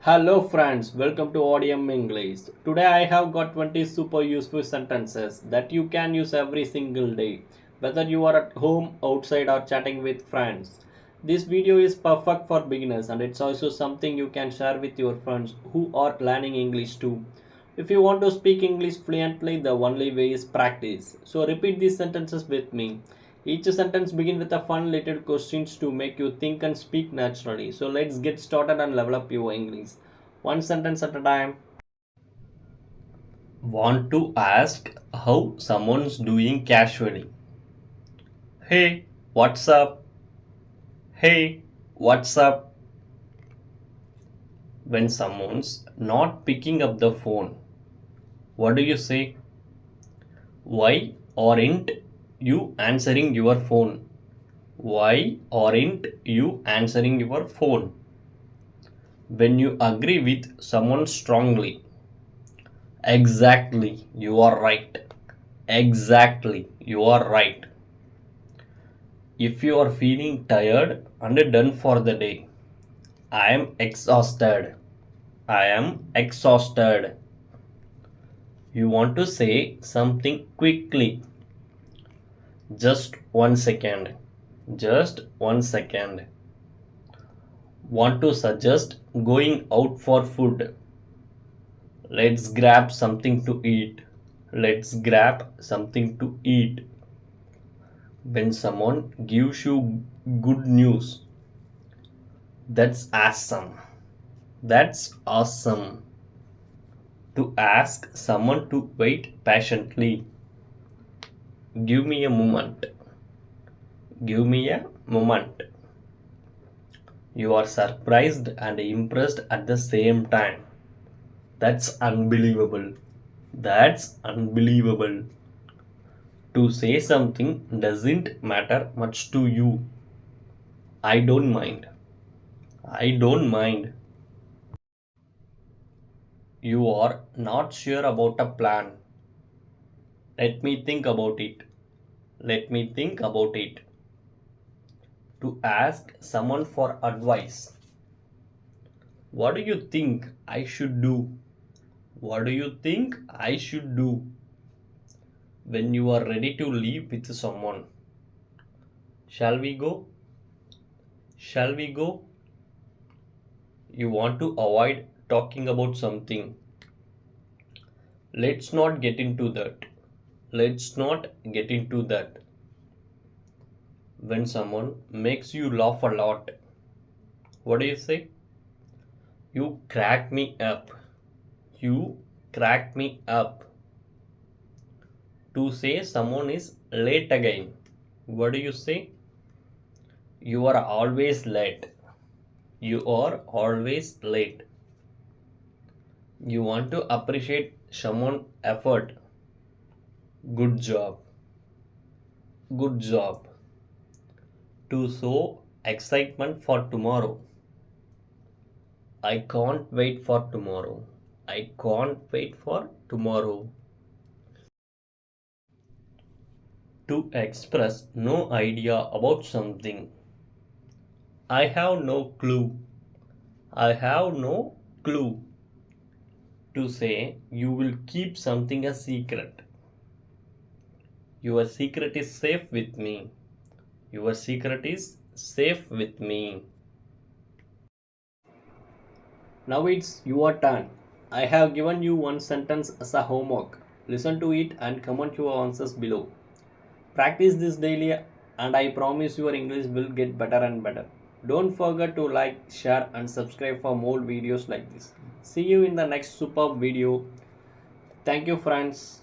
Hello friends, welcome to Audium English. Today I have got 20 super useful sentences that you can use every single day, whether you are at home, outside or chatting with friends. This video is perfect for beginners and it's also something you can share with your friends who are learning English too. If you want to speak English fluently, the only way is practice. So repeat these sentences with me. Each sentence begins with a fun little questions to make you think and speak naturally. So let's get started and level up your English. One sentence at a time. Want to ask how someone's doing casually. Hey, what's up? Hey, what's up? When someone's not picking up the phone, what do you say? Why aren't you answering your phone? Why aren't you answering your phone? When you agree with someone strongly. Exactly, you are right. Exactly, you are right. If you are feeling tired and done for the day, I am exhausted. I am exhausted. You want to say something quickly. Just 1 second. Just 1 second. Want to suggest going out for food. Let's grab something to eat. Let's grab something to eat. When someone gives you good news, that's awesome. That's awesome. To ask someone to wait patiently. Give me a moment. Give me a moment. You are surprised and impressed at the same time. That's unbelievable. That's unbelievable. To say something doesn't matter much to you. I don't mind. I don't mind. You are not sure about a plan. Let me think about it. Let me think about it. To ask someone for advice. What do you think I should do? What do you think I should do? When you are ready to leave with someone. Shall we go? Shall we go? You want to avoid talking about something. Let's not get into that. Let's not get into that. When someone makes you laugh a lot, what do you say? You crack me up. You crack me up. To say someone is late again, what do you say? You are always late. You are always late. You want to appreciate someone's effort. Good job. Good job. To show excitement for tomorrow. I can't wait for tomorrow. I can't wait for tomorrow. To express no idea about something. I have no clue. I have no clue. To say you will keep something a secret. Your secret is safe with me. Your secret is safe with me. Now it's your turn. I have given you one sentence as a homework. Listen to it and comment your answers below. Practice this daily and I promise your English will get better and better. Don't forget to like, share and subscribe for more videos like this. See you in the next superb video. Thank you friends.